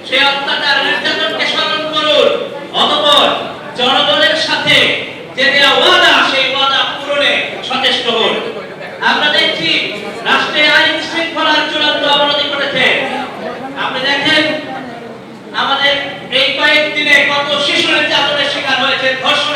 সেই অত্যাচার নির্যাতনকে স্মরণ করুন, অতঃপর জনগণের সাথে যে দেওয়া ওয়াদা সেই ওয়াদা পূরণে সচেষ্ট হন। আমরা দেখছি রাষ্ট্রে আইন শৃঙ্খলার চূড়ান্ত অবনতি ঘটেছে। আপনি দেখেন আমাদের এই কয়েকদিনে কত শিশু নির্যাতনের শিকার হয়েছে, ধর্ষণ